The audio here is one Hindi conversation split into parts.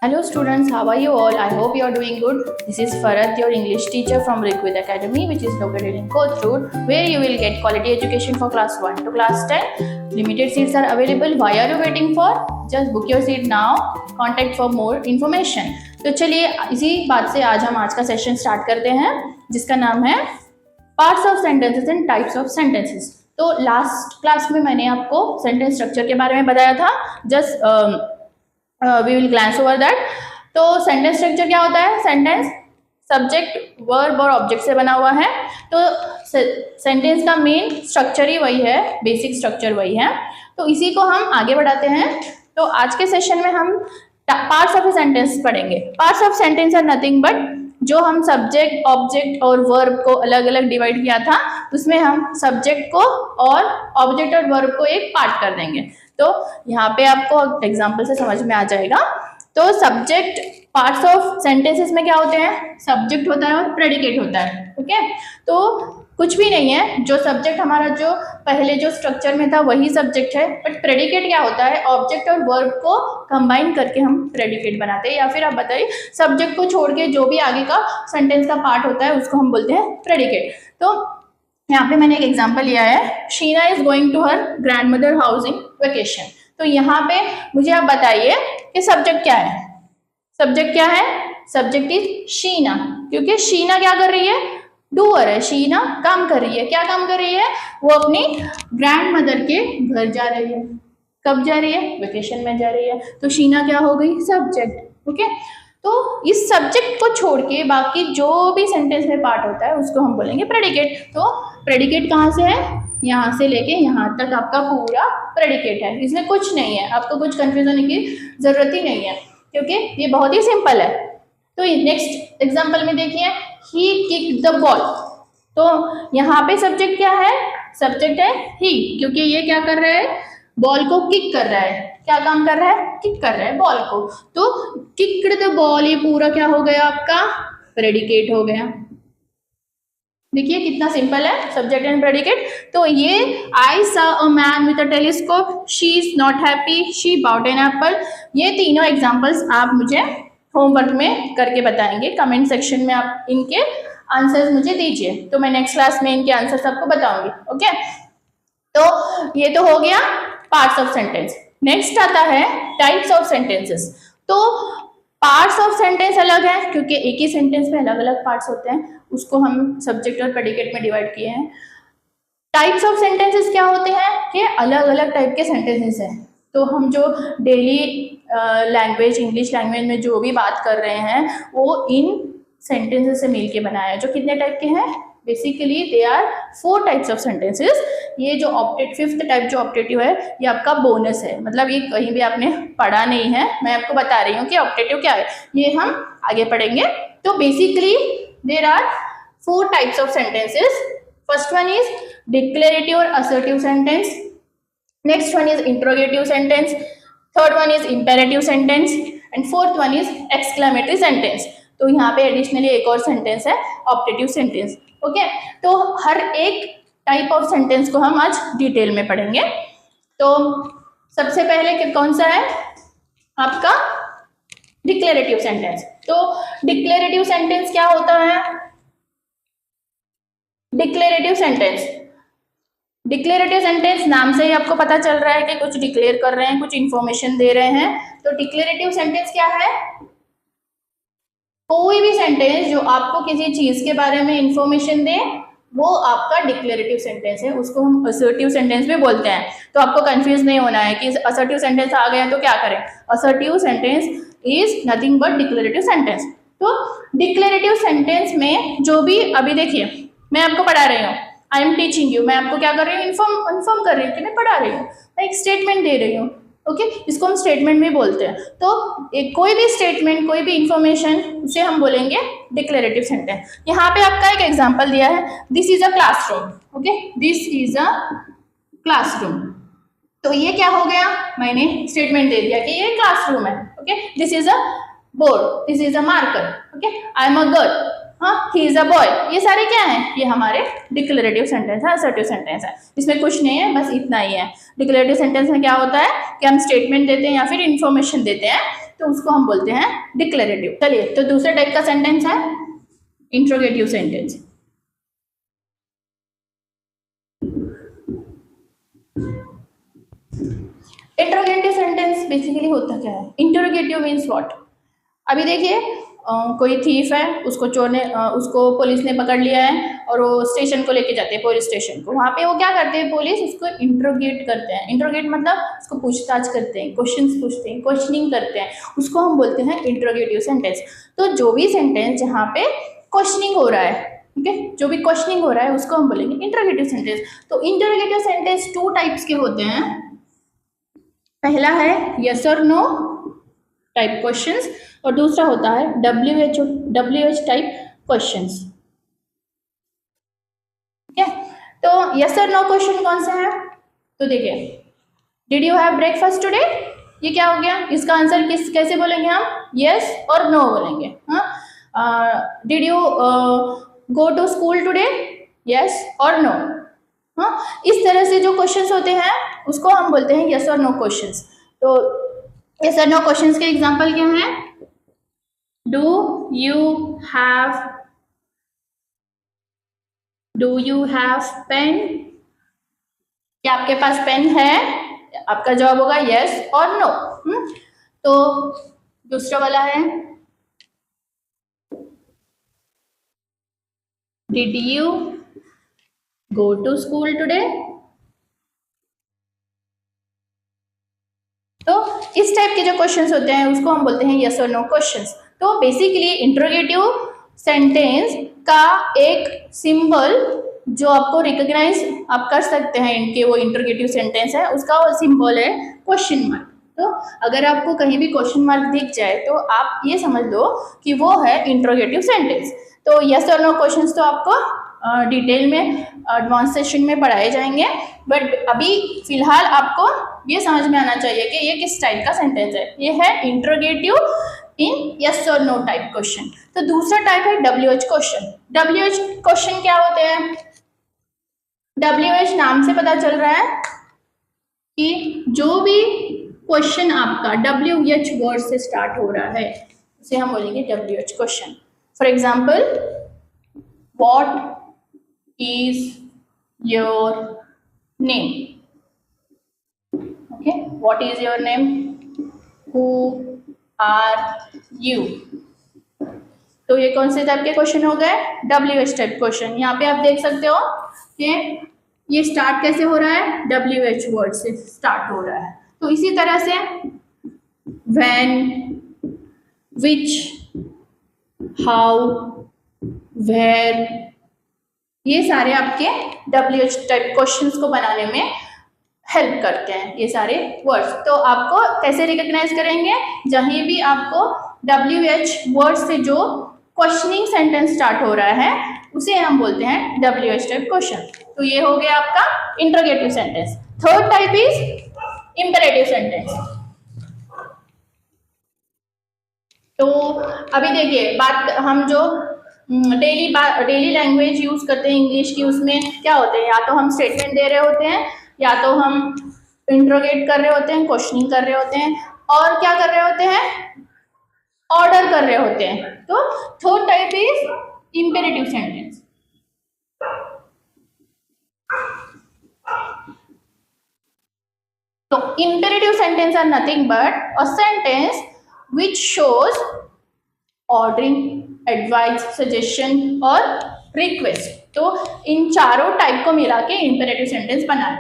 Hello students, how are you all? I hope you are doing good. This is Farat, your English teacher from Rigved Academy, which is located in Koth Road, where you will get quality education for class 1 to class 10. Limited seats are available. Why are you waiting for? Just book your seat now. Contact for more information. तो चलिए इसी बात से आज का सेशन स्टार्ट करते हैं, जिसका नाम है parts of sentences and types of sentences. तो लास्ट क्लास में मैंने आपको सेंटेंस स्ट्रक्चर के बारे में बताया था। Just we will glance over that. तो सेंटेंस स्ट्रक्चर क्या होता है? सेंटेंस सब्जेक्ट वर्ब और ऑब्जेक्ट से बना हुआ है। तो सेंटेंस का मेन स्ट्रक्चर ही वही है, बेसिक स्ट्रक्चर वही है। तो इसी को हम आगे बढ़ाते हैं। तो आज के सेशन में हम पार्ट्स ऑफ ए सेंटेंस पढ़ेंगे। Parts of sentence are nothing but जो हम सब्जेक्ट ऑब्जेक्ट और वर्ब को अलग अलग डिवाइड किया था, उसमें हम सब्जेक्ट को और ऑब्जेक्ट और वर्ब को एक पार्ट कर देंगे। तो यहाँ पे आपको एग्जाम्पल से समझ में आ जाएगा। तो सब्जेक्ट पार्ट्स ऑफ सेंटेंसेस में क्या होते हैं? सब्जेक्ट होता है और प्रेडिकेट होता है। ओके, तो कुछ भी नहीं है, जो सब्जेक्ट हमारा जो पहले जो स्ट्रक्चर में था वही सब्जेक्ट है, बट प्रेडिकेट क्या होता है? ऑब्जेक्ट और वर्ब को कंबाइन करके हम प्रेडिकेट बनाते हैं। या फिर आप बताइए, सब्जेक्ट को छोड़ के जो भी आगे का सेंटेंस का पार्ट होता है उसको हम बोलते हैं प्रेडिकेट। तो यहाँ पे मैंने एक एग्जांपल लिया है, Sheena is going to her grandmother house in vacation. तो यहाँ पे मुझे आप बताइए कि सब्जेक्ट क्या है? सब्जेक्ट क्या है? सब्जेक्ट इज शीना, क्योंकि शीना क्या कर रही है? डूअर है। शीना काम कर रही है। क्या काम कर रही है? वो अपनी ग्रैंड मदर के घर जा रही है। कब जा रही है? वेकेशन में जा रही है। तो शीना क्या हो गई? सब्जेक्ट। ओके, तो इस सब्जेक्ट को छोड़ के बाकी जो भी सेंटेंस में पार्ट होता है उसको हम बोलेंगे प्रेडिकेट। तो प्रेडिकेट कहाँ से है? यहाँ से लेके यहाँ तक आपका पूरा प्रेडिकेट है। इसमें कुछ नहीं है, आपको कुछ कंफ्यूज होने की जरूरत ही नहीं है, क्योंकि ये बहुत ही सिंपल है। तो नेक्स्ट एग्जांपल में देखिए, ही किक द बॉल। तो यहाँ पे सब्जेक्ट क्या है? सब्जेक्ट है ही, क्योंकि ये क्या कर रहा है? बॉल को किक कर रहा है। क्या काम कर रहा है? किक कर रहा है बॉल को। तो किक्ड द बॉल, ये पूरा क्या हो गया? आपका प्रेडिकेट हो गया। देखिए कितना सिंपल है, सब्जेक्ट एंड प्रेडिकेट। तो ये I saw a man with a telescope, she is not happy, she bought an apple. ये तीनों एग्जांपल्स आप मुझे होमवर्क में करके बताएंगे। कमेंट सेक्शन में आप इनके आंसर्स मुझे दीजिए, तो मैं नेक्स्ट क्लास में इनके आंसर्स आपको बताऊंगी। ओके, तो ये तो हो गया पार्ट्स ऑफ सेंटेंस। नेक्स्ट आता है टाइप्स ऑफ सेंटेंसेस। तो पार्ट्स ऑफ सेंटेंस अलग है, क्योंकि एक ही सेंटेंस में अलग अलग पार्ट्स होते हैं, उसको हम सब्जेक्ट और प्रेडिकेट में डिवाइड किए हैं। टाइप्स ऑफ सेंटेंसेस क्या होते हैं कि अलग अलग टाइप के सेंटेंसेस हैं। तो हम जो डेली लैंग्वेज इंग्लिश लैंग्वेज में जो भी बात कर रहे हैं वो इन सेंटेंसेस से मिलके बनाया है। जो कितने टाइप के हैं? Basically they are 4 types of sentences. ये जो फिफ्थ टाइप जो ऑप्टेटिव है, ये आपका बोनस है, मतलब ये कहीं भी आपने पढ़ा नहीं है, मैं आपको बता रही हूँ कि ऑप्टेटिव क्या है, ये हम आगे पढ़ेंगे। तो basically there are 4 types of sentences. First one is declarative और assertive sentence, next one is interrogative sentence, third one is imperative sentence and fourth one is exclamatory sentence. तो यहाँ पे एडिशनली एक और सेंटेंस है, ऑप्टेटिव सेंटेंस। ओके, तो हर एक टाइप ऑफ सेंटेंस को हम आज डिटेल में पढ़ेंगे। तो सबसे पहले कौन सा है? आपका डिक्लेरेटिव सेंटेंस। तो डिक्लेरेटिव सेंटेंस क्या होता है? डिक्लेरेटिव सेंटेंस नाम से ही आपको पता चल रहा है कि कुछ डिक्लेयर कर रहे हैं, कुछ इंफॉर्मेशन दे रहे हैं। तो डिक्लेरेटिव सेंटेंस क्या है? कोई भी सेंटेंस जो आपको किसी चीज के बारे में इंफॉर्मेशन दे, वो आपका डिक्लेरेटिव सेंटेंस है। उसको हम असर्टिव सेंटेंस भी बोलते हैं। तो आपको कंफ्यूज नहीं होना है कि असर्टिव सेंटेंस आ गया तो क्या करें। Assertive sentence is nothing but declarative sentence. तो डिक्लेरेटिव सेंटेंस में जो भी, अभी देखिए मैं आपको पढ़ा रही हूँ, आई एम टीचिंग यू, मैं आपको क्या कर रही हूँ? इन्फॉर्म कर रही हूँ कि मैं पढ़ा रही हूँ, मैं एक स्टेटमेंट दे रही हूँ। ओके, इसको हम स्टेटमेंट भी बोलते हैं। तो कोई भी स्टेटमेंट, कोई भी इंफॉर्मेशन, उसे हम बोलेंगे डिक्लेरेटिव सेंटेंस। यहाँ पे आपका एक एग्जांपल दिया है, this is a classroom. Okay, this is a classroom. तो ये क्या हो गया? मैंने स्टेटमेंट दे दिया कि ये क्लासरूम है। Okay, this is a board, this is a marker. Okay, I am a girl. हाँ, ही इज अ बॉय, ये सारे क्या हैं, ये हमारे डिक्लेरेटिव सेंटेंस है, असर्टिव सेंटेंस है, इसमें कुछ नहीं है, बस इतना ही है। डिक्लेरेटिव सेंटेंस में क्या होता है कि हम स्टेटमेंट देते हैं या फिर इंफॉर्मेशन देते हैं, तो उसको हम बोलते हैं डिक्लेरेटिव। चलिए, तो दूसरे टाइप का सेंटेंस है interrogative sentence. Interrogative sentence basically होता क्या है? Interrogative means what? अभी देखिए, कोई थीफ है, उसको चोर ने उसको पुलिस ने पकड़ लिया है और वो स्टेशन को लेके जाते हैं, पुलिस स्टेशन को। वहाँ पे वो क्या करते हैं, पुलिस उसको इंट्रोगेट करते हैं। इंट्रोगेट मतलब उसको पूछताछ करते हैं, क्वेश्चंस पूछते हैं, क्वेश्चनिंग करते हैं, उसको हम बोलते हैं इंट्रोगेटिव सेंटेंस। तो जो भी सेंटेंस जहाँ पे क्वेश्चनिंग हो रहा है, ठीक है, जो भी क्वेश्चनिंग हो रहा है उसको हम बोलेंगे इंट्रोगेटिव सेंटेंस। तो इंट्रोगेटिव सेंटेंस 2 टाइप्स के होते हैं। पहला है यस और नो टाइप क्वेश्चंस और दूसरा होता है WH टाइप क्वेश्चंस। ठीक है, तो यस और नो क्वेश्चन कौन सा है? तो देखिए, did you have breakfast today, ये क्या हो गया? इसका आंसर कैसे बोलेंगे हम? यस और नो बोलेंगे। हाँ, did you go to school today, yes और नो। हाँ, इस तरह से जो क्वेश्चंस होते हैं उसको हम बोलते हैं यस और नो क्वेश्चंस। तो यस और नो क्वेश्चंस के एग्जांपल क्या हैं? डू यू हैव पेन, क्या आपके पास पेन है? आपका जवाब होगा यस और नो। तो दूसरा वाला है did you go to school today. तो इस टाइप के जो क्वेश्चंस होते हैं उसको हम बोलते हैं यस और नो क्वेश्चंस। तो बेसिकली इंट्रोगेटिव सेंटेंस का एक सिंबल जो आपको रिकॉग्नाइज आप कर सकते हैं, इनके वो इंट्रोगेटिव सेंटेंस है, उसका वो सिंबल है क्वेश्चन मार्क। तो अगर आपको कहीं भी क्वेश्चन मार्क दिख जाए तो आप ये समझ लो कि वो है इंट्रोगेटिव सेंटेंस। तो यस और नो क्वेश्चंस तो आपको डिटेल में एडवांस सेशन में पढ़ाए जाएंगे, बट अभी फिलहाल आपको ये समझ में आना चाहिए कि ये किस टाइप का सेंटेंस है। ये है इंट्रोगेटिव इन यस और नो टाइप क्वेश्चन। तो दूसरा टाइप है WH क्वेश्चन। WH क्वेश्चन क्या होते हैं? WH नाम से पता चल रहा है कि जो भी क्वेश्चन आपका WH वर्ड से स्टार्ट हो रहा है उसे हम बोलेंगे WH question. For example, what is your name? Okay, what is your name? Who are you? तो ये कौन से टाइप के क्वेश्चन हो गए? WH type question. यहाँ पे आप देख सकते हो कि ये स्टार्ट कैसे हो रहा है? WH वर्ड से स्टार्ट हो रहा है। तो इसी तरह से when, which, how, where, ये सारे आपके WH टाइप क्वेश्चंस को बनाने में हेल्प करते हैं ये सारे वर्ड्स। तो आपको कैसे रिकॉग्नाइज करेंगे? जहाँ भी आपको WH वर्ड से जो क्वेश्चनिंग सेंटेंस स्टार्ट हो रहा है उसे हम बोलते हैं WH टाइप क्वेश्चन। तो ये हो गया आपका interrogative sentence. Third type is imperative sentence. तो अभी देखिए, बात हम जो डेली लैंग्वेज यूज करते हैं इंग्लिश की, उसमें क्या होते हैं? या तो हम स्टेटमेंट दे रहे होते हैं, या तो हम इंट्रोगेट कर रहे होते हैं, क्वेश्चनिंग कर रहे होते हैं, और क्या कर रहे होते हैं? ऑर्डर कर रहे होते हैं। तो third type is imperative sentence. तो imperative sentence are nothing but a sentence which shows ordering, advice, suggestion और request। तो इन चारों टाइप को मिला के इंपेरेटिव सेंटेंस बनाए।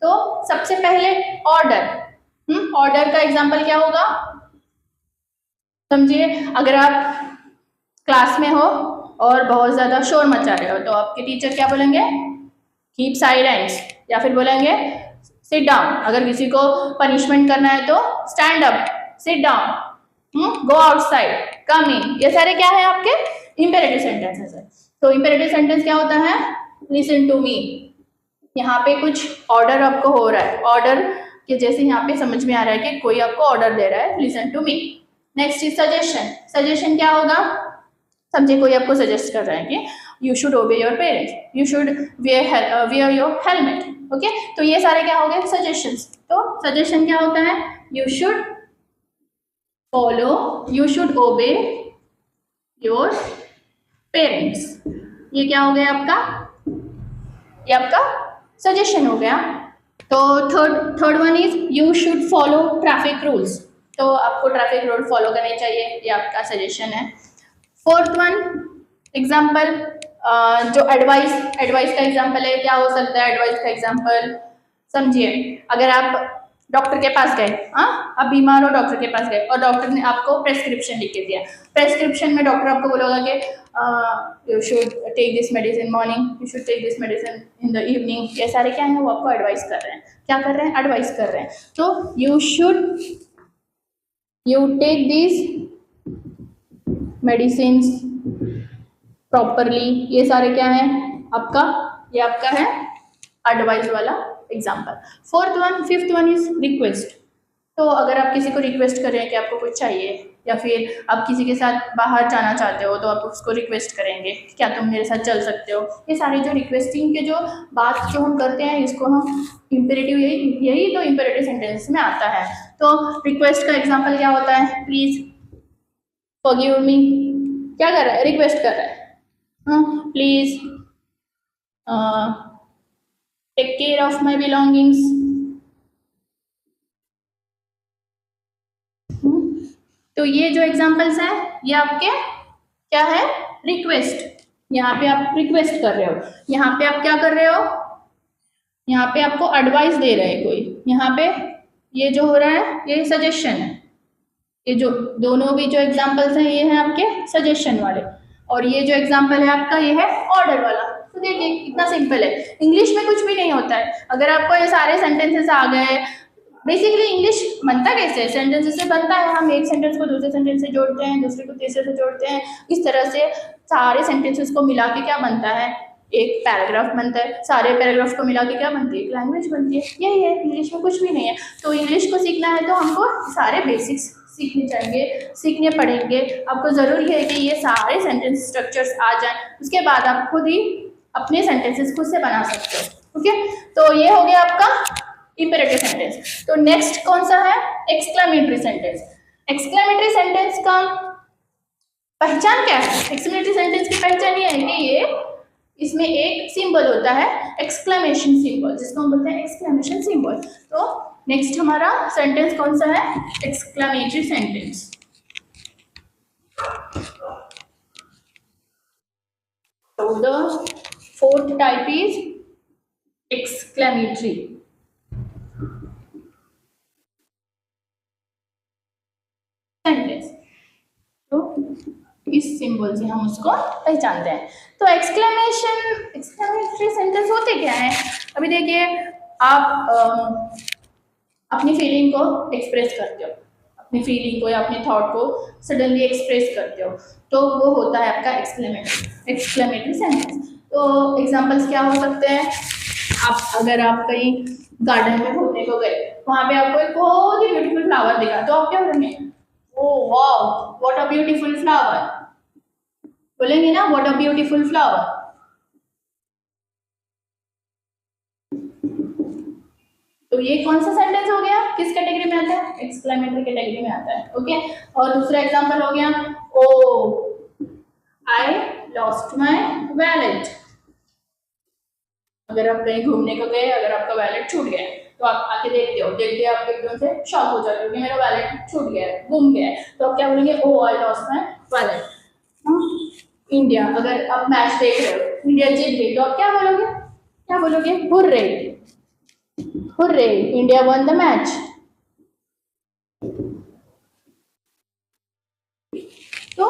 तो सबसे पहले ऑर्डर। ऑर्डर का एग्जांपल क्या होगा? समझिए, अगर आप क्लास में हो और बहुत ज्यादा शोर मचा रहे हो तो आपके टीचर क्या बोलेंगे? कीप साइलेंस, या फिर बोलेंगे सिट डाउन। अगर किसी को पनिशमेंट करना है तो stand up, sit down, go outside, come in. ये सारे क्या है आपके इंपेरेटिव सेंटेंसेस है। तो इंपेरेटिव सेंटेंस क्या होता है? Listen to me. यहाँ पे कुछ ऑर्डर आपको हो रहा है, ऑर्डर के जैसे यहाँ पे समझ में आ रहा है कि कोई आपको ऑर्डर दे रहा है, listen to me. Next is suggestion. Suggestion क्या होगा? समझे, कोई आपको सजेस्ट कर रहा है कि you should obey your parents, you should wear your helmet, okay. तो ये सारे क्या हो गए सजेशंस। तो सजेशन क्या होता है, you should follow, you should obey your parents, ये क्या हो गया आपका, ये आपका सजेशन हो गया। तो third one is you should follow traffic rules, तो आपको ट्रैफिक रूल फॉलो करने चाहिए, ये आपका सजेशन है। फोर्थ वन एग्जाम्पल, जो एडवाइस का एग्जाम्पल है, क्या हो सकता है एडवाइस का एग्जाम्पल, समझिए। अगर आप डॉक्टर के पास गए, हाँ आप बीमार हो, डॉक्टर के पास गए और डॉक्टर ने आपको प्रेस्क्रिप्शन लिख के दिया, प्रेस्क्रिप्शन में डॉक्टर आपको बोलेगा कि you should take this medicine morning, you should take this medicine in the evening, ये सारे क्या है वो आपको एडवाइस कर रहे हैं, क्या कर रहे हैं एडवाइस कर रहे हैं। तो you take this medicines properly, ये सारे क्या है आपका, ये आपका है एडवाइस वाला example. Fifth one is request, तो अगर आप किसी को रिक्वेस्ट कर रहे हैं कि आपको कुछ चाहिए, या फिर आप किसी के साथ बाहर जाना चाहते हो तो आप उसको रिक्वेस्ट करेंगे क्या तुम मेरे साथ चल सकते हो, ये सारे जो रिक्वेस्टिंग के जो बात जो हम करते हैं इसको हम इम्पेरेटिव, यही तो इम्पेरेटिव सेंटेंस में आता है। तो रिक्वेस्ट का एग्जाम्पल क्या होता है, प्लीज फॉरगिव मी, क्या कर रहा है रिक्वेस्ट कर रहा है, please take care of my belongings. तो ये जो एग्जाम्पल्स हैं ये आपके क्या है रिक्वेस्ट, यहाँ पे आप रिक्वेस्ट कर रहे हो, यहाँ पे आप क्या कर रहे हो, यहाँ पे आपको एडवाइस दे रहे हैं कोई, यहाँ पे ये जो हो रहा है ये सजेशन है, ये जो दोनों भी जो एग्जाम्पल्स हैं ये हैं आपके सजेशन वाले, और ये जो एग्जाम्पल है आपका ये है ऑर्डर वाला। तो देखिए कितना सिंपल है, इंग्लिश में कुछ भी नहीं होता है। अगर आपको ये सारे सेंटेंसेस आ गए, बेसिकली इंग्लिश बनता कैसे है, सेंटेंसेस से बनता है, हम एक सेंटेंस को दूसरे सेंटेंस से जोड़ते हैं, दूसरे को तीसरे से जोड़ते हैं, इस तरह से सारे सेंटेंसेस को मिला के क्या बनता है एक पैराग्राफ बनता है, सारे पैराग्राफ को मिला के क्या बनती है एक लैंग्वेज बनती है, यही है, इंग्लिश में कुछ भी नहीं है। तो इंग्लिश को सीखना है तो हमको सारे बेसिक्स सीखने चाहिए, सीखने पड़ेंगे, आपको ज़रूरी है कि ये सारे सेंटेंस स्ट्रक्चर्स आ जाएं, उसके बाद आप खुद ही अपने सेंटेंसेस खुद से बना सकते हो, ओके। तो ये हो गया आपका इंपेरेटिव सेंटेंस। तो नेक्स्ट कौन सा है एक्सक्लेमेटरी सेंटेंस। एक्सक्लेमेटरी सेंटेंस का पहचान क्या है, एक्सक्लेमेटरी सेंटेंस की पहचान ये है कि ये इसमें एक सिंबल होता है एक्सक्लेमेशन सिंबल, जिसको हम बोलते हैं एक्सक्लेमेशन सिंबल। तो नेक्स्ट हमारा सेंटेंस कौन सा है exclamatory sentence. So the fourth type is exclamatory sentence। तो इस सिंबल से हम उसको पहचानते हैं। तो एक्सक्लेमेटरी सेंटेंस होते क्या है, अभी देखिए आप अपनी फीलिंग को एक्सप्रेस करते हो, अपनी फीलिंग को या अपने थॉट को सडनली एक्सप्रेस करते हो, तो वो होता है आपका एक्सक्लेमेटरी सेंटेंस। तो एग्जांपल्स क्या हो सकते हैं, अगर आप कहीं गार्डन में घूमने को गए, वहाँ पे आपको एक बहुत ही ब्यूटीफुल फ्लावर दिखा, तो आप क्या करेंगे, oh wow what a beautiful flower, बोलेंगे ना व्हाट अ ब्यूटीफुल फ्लावर। तो ये कौन सा सेंटेंस हो गया, किस कैटेगरी में आता है, एक्सक्लेमेटरी कैटेगरी में आता है, ओके। और दूसरा एग्जांपल हो गया, ओ आई लॉस्ट माय वैलेट। अगर आप कहीं घूमने को गए, अगर आपका वैलेट छूट गया तो आप आके देखते हो, देखते आप एकदम से शॉक हो जाते हो कि मेरा वैलेट छूट गया है, गुम गया है, तो आप क्या बोलेंगे, oh I lost my wallet. India, अगर आप मैच देख रहे हो, इंडिया जीत गई, तो आप क्या बोलोगे hurray, hurray India one the match. तो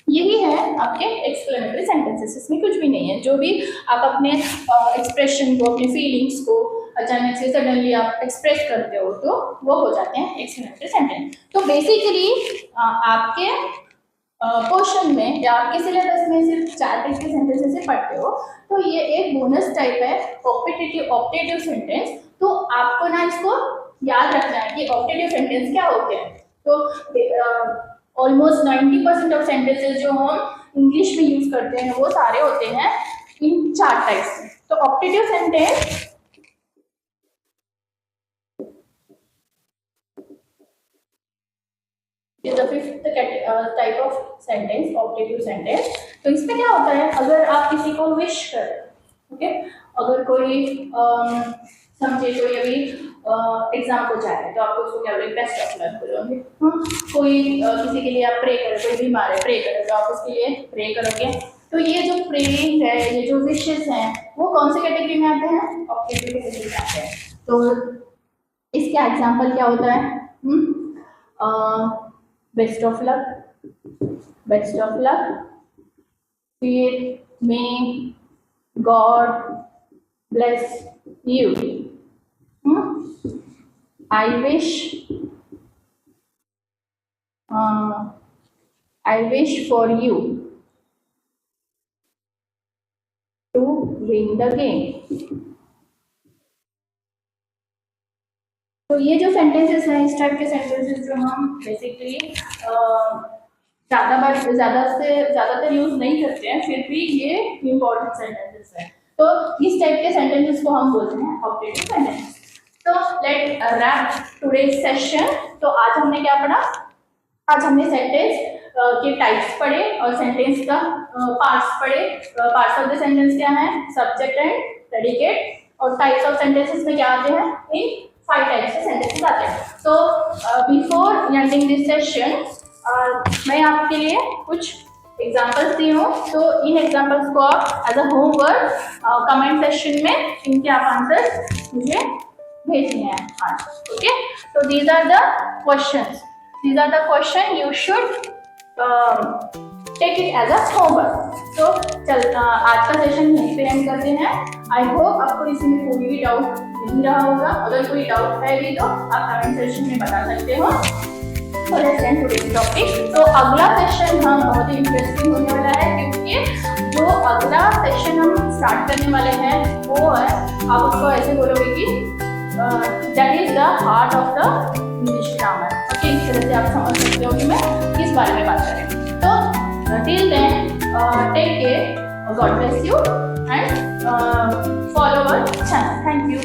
यही है आपके एक्सक्लेमेटरी सेंटेंसेस, इसमें कुछ भी नहीं है, जो भी आप अपने एक्सप्रेशन को, अपनी फीलिंग्स को अचानक से सडनली आप एक्सप्रेस करते हो तो वो हो जाते हैं एक्सक्लेमेटरी सेंटेंस। तो बेसिकली आपके क्वेश्चन में या आपके सिलेबस में सिर्फ 4 टाइप के सेंटेंसेस से पढ़ते हो, तो ये एक बोनस टाइप है ऑप्टेटिव सेंटेंस। तो आपको ना इसको याद रखना है कि ऑप्टेटिव सेंटेंस क्या होते हैं। तो ऑलमोस्ट 90% ऑफ सेंटेंसेस जो हम इंग्लिश में यूज करते हैं वो सारे होते हैं इन 4 टाइप्स में। तो optative sentence is the fifth type of sentence, optative sentence. तो इसमें क्या होता है, अगर आप किसी को विश करें, ओके, अगर कोई समझे कोई अभी एग्जाम को जा रहा है तो आप उसको क्या बोलेंगे, बेस्ट ऑफ लक बोलोगे। कोई किसी के लिए आप प्रे करो, कोई बीमार है प्रे करो तो आप उसके लिए प्रे करोगे। तो ये जो प्रेइंग है, ये जो विशेस हैं, वो कौन से कैटेगरी में आते हैं, ऑप्टेटिव कैटेगरी में आते हैं। तो इसका एग्जाम्पल क्या होता है, best of luck, best of luck, फिर may God bless you, I wish for you to win the game। तो ये जो सेंटेंसेस हैं, इस टाइप के सेंटेंसेस जो हम बेसिकली ज़्यादातर यूज नहीं करते हैं, फिर भी ये इम्पोर्टेंट सेंटेंसेस हैं। तो इस टाइप के सेंटेंसेस को हम बोलते हैं ऑप्टेटिव सेंटेंसेस। तो लेट रैप टुडेज सेशन। तो आज हमने क्या पढ़ा, आज हमने सेंटेंस के टाइप्स पढ़े और सेंटेंस का पार्ट्स पढ़े। पार्ट्स ऑफ द सेंटेंस क्या है, सब्जेक्ट एंड प्रेडिकेट। और टाइप्स ऑफ सेंटेंसेस में क्या आते हैं, इन 5 टाइप्स के सेंटेंसेस आते हैं। तो बिफोर एंडिंग दिस सेशन मैं आपके लिए कुछ एग्जाम्पल्स दी हूँ। तो इन एग्जाम्पल्स को आप as a homework comment section में इनके आप आंसर मुझे भेजने हैं आज, ओके। तो these are the questions, these are the question you should take it as a homework। तो आज का सेशन यहीं पे एंड करते हैं। आई होप आपको इसमें कोई भी डाउट नहीं रहा होगा। अगर कोई डाउट है भी तो आप कमेंट सेक्शन में बता सकते हो। तो लेट्स एंड टुडेस टॉपिक। तो अगला सेशन हम बहुत ही इंटरेस्टिंग होने वाला है, क्योंकि जो अगला सेशन हम स्टार्ट करने वाले हैं वो है, आप उसको ऐसे बोलोगे कि that is the heart of the English grammar। Okay, इस तरह से आप समझ सकते हो कि मैं किस बारे में बात कर रही हूँ। तो till then take care, God bless you and follow our channel। Thank you।